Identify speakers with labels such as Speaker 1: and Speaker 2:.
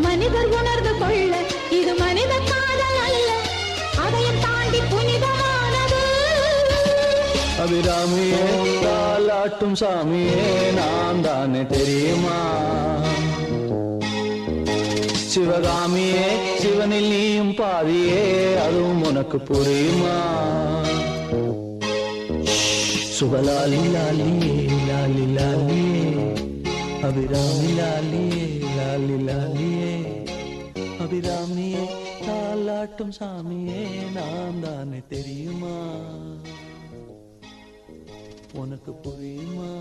Speaker 1: மனிதர் உணர்ந்து கொள்ள இது மனித காதல் அல்ல, அதையும் தாண்டி புனிதமானது.
Speaker 2: அபிராமியே தாலாட்டும் சாமியே நான் தானே தெரியுமா? சிவகாமியே சிவனில் நீயும் பாதியே அதுவும் உனக்கு புரியுமா? சுபலாலி லாலியே லாலி லாலியே அபிராமி லாலியே லாலி லாலியே அபிராமியே தாலாட்டும் சாமியே நான் தானே தெரியுமா? உனக்கு புரியுமா?